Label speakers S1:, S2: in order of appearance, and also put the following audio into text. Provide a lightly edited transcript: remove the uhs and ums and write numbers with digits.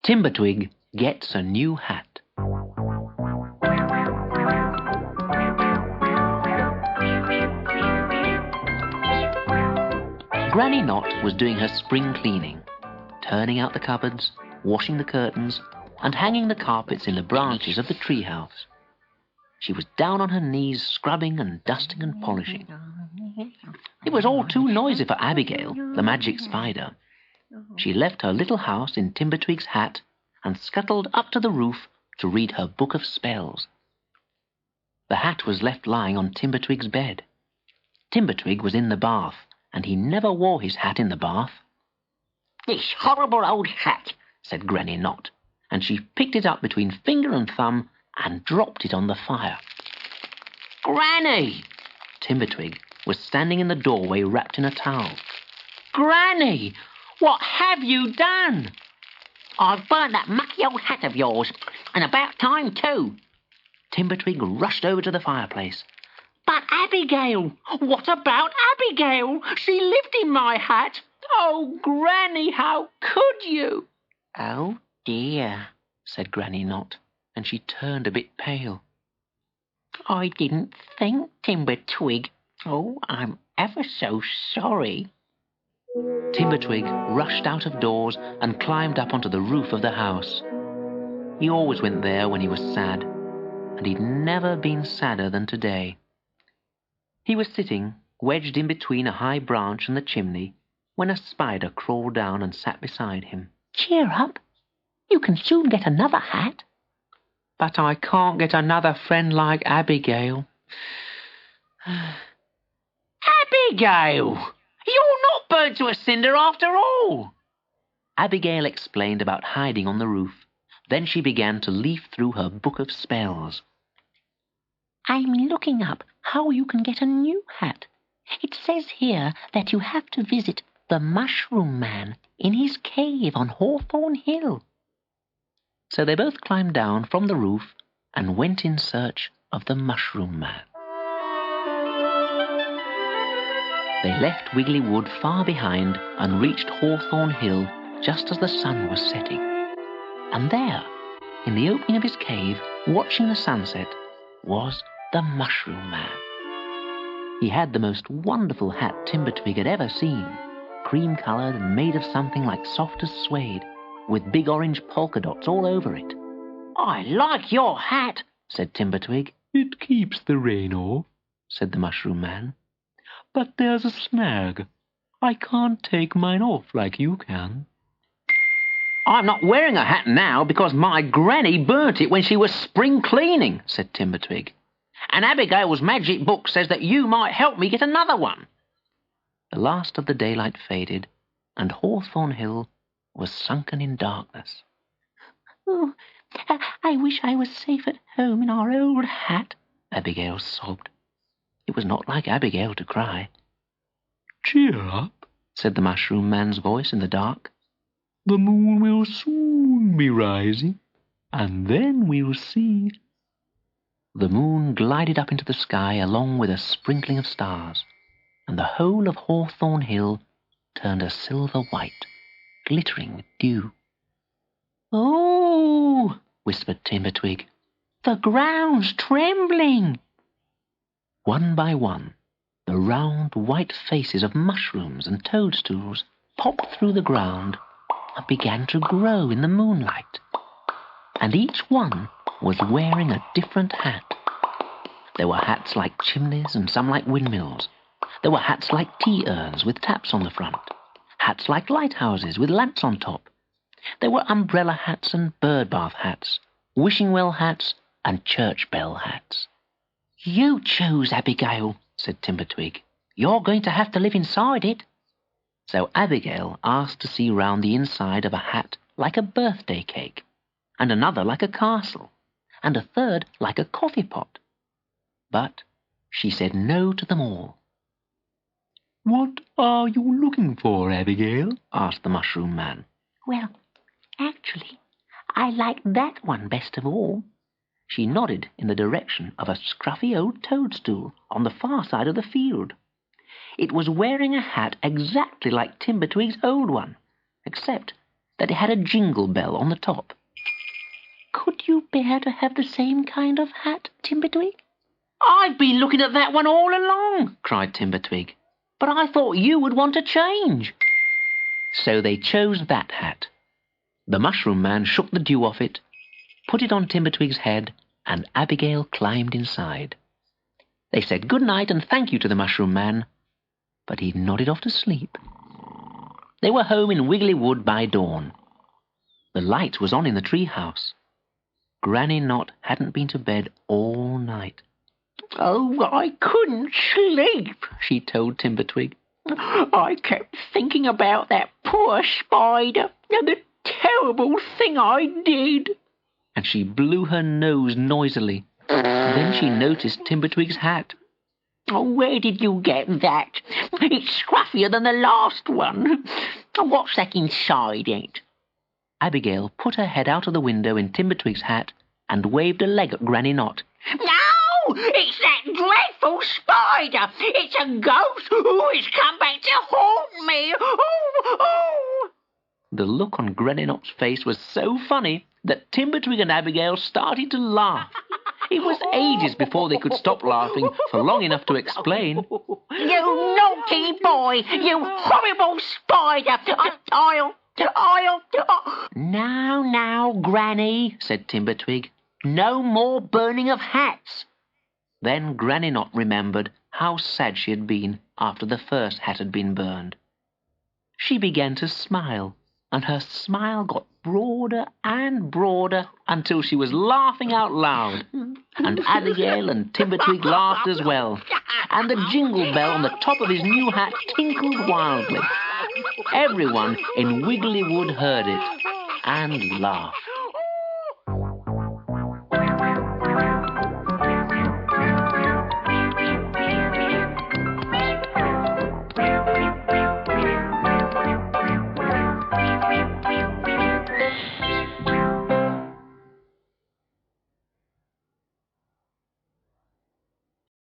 S1: Timbertwig Gets a New Hat. Granny Knot was doing her spring cleaning, turning out the cupboards, washing the curtains, and hanging the carpets in the branches of the treehouse. She was down on her knees, scrubbing and dusting and polishing. It was all too noisy for Abigail, the magic spider. She left her little house in Timbertwig's hat and scuttled up to the roof to read her book of spells. The hat was left lying on Timbertwig's bed. Timbertwig was in the bath, and he never wore his hat in the bath. "This horrible old hat," said Granny Knot, and she picked it up between finger and thumb and dropped it on the fire. "Granny!" Timbertwig was standing in the doorway wrapped in a towel. "Granny, what have you done?" "I've burnt that mucky old hat of yours, and about time too." Timbertwig rushed over to the fireplace. "But Abigail! What about Abigail? She lived in my hat. Oh, Granny, how could you?" "Oh, dear," said Granny Knot, and she turned a bit pale. "I didn't think, Timbertwig. Oh, I'm ever so sorry." Timbertwig rushed out of doors and climbed up onto the roof of the house. He always went there when he was sad, and he'd never been sadder than today. He was sitting, wedged in between a high branch and the chimney, when a spider crawled down and sat beside him. "Cheer up. You can soon get another hat." "But I can't get another friend like Abigail." "Abigail! You're not burnt to a cinder after all." Abigail explained about hiding on the roof. Then she began to leaf through her book of spells. "I'm looking up how you can get a new hat. It says here that you have to visit the Mushroom Man in his cave on Hawthorn Hill." So they both climbed down from the roof and went in search of the Mushroom Man. They left Wiggly Wood far behind and reached Hawthorn Hill just as the sun was setting. And there, in the opening of his cave, watching the sunset, was the Mushroom Man. He had the most wonderful hat Timbertwig had ever seen, cream-coloured and made of something like soft as suede, with big orange polka dots all over it. "I like your hat," said Timbertwig. "It keeps the rain off," said the Mushroom Man. "But there's a snag. I can't take mine off like you can." "I'm not wearing a hat now because my granny burnt it when she was spring cleaning," said Timbertwig. "And Abigail's magic book says that you might help me get another one." The last of the daylight faded, and Hawthorn Hill was sunken in darkness. "Oh, I wish I was safe at home in our old hat," Abigail sobbed. It was not like Abigail to cry. "Cheer up," said the Mushroom Man's voice in the dark. "The moon will soon be rising, and then we'll see." The moon glided up into the sky along with a sprinkling of stars, and the whole of Hawthorn Hill turned a silver white, glittering with dew. "Oh," whispered Timbertwig, "the ground's trembling." One by one, the round white faces of mushrooms and toadstools popped through the ground and began to grow in the moonlight. And each one was wearing a different hat. There were hats like chimneys and some like windmills. There were hats like tea urns with taps on the front. Hats like lighthouses with lamps on top. There were umbrella hats and bird bath hats, wishing well hats and church bell hats. "You choose, Abigail," said Timbertwig. "You're going to have to live inside it." So Abigail asked to see round the inside of a hat like a birthday cake, and another like a castle, and a third like a coffee pot. But she said no to them all. "What are you looking for, Abigail?" asked the Mushroom Man. "Well, actually, I like that one best of all." She nodded in the direction of a scruffy old toadstool on the far side of the field. It was wearing a hat exactly like Timbertwig's old one, except that it had a jingle bell on the top. "Could you bear to have the same kind of hat, Timbertwig?" "I've been looking at that one all along," cried Timbertwig, "but I thought you would want to change." So they chose that hat. The Mushroom Man shook the dew off it, put it on Timbertwig's head, and Abigail climbed inside. They said good night and thank you to the Mushroom Man, but he nodded off to sleep. They were home in Wiggly Wood by dawn. The light was on in the tree house. Granny Knot hadn't been to bed all night. "Oh, I couldn't sleep," she told Timbertwig. "I kept thinking about that poor spider and the terrible thing I did." And she blew her nose noisily. Then she noticed Timbertwig's hat. "Oh, where did you get that? It's scruffier than the last one. What's that inside it?" Abigail put her head out of the window in Timbertwig's hat and waved a leg at Granny Knot. "No, it's that dreadful spider. It's a ghost who has come back to haunt me. Oh!" The look on Granny Knot's face was so funny that Timbertwig and Abigail started to laugh. It was ages before they could stop laughing for long enough to explain. "You naughty boy! You horrible spider! I'll... Now, Granny," said Timbertwig. "No more burning of hats." Then Granny Knot remembered how sad she had been after the first hat had been burned. She began to smile, and her smile got broader and broader until she was laughing out loud. And Abigail and Timbertwig laughed as well, and the jingle bell on the top of his new hat tinkled wildly. Everyone in Wiggly Wood heard it and laughed.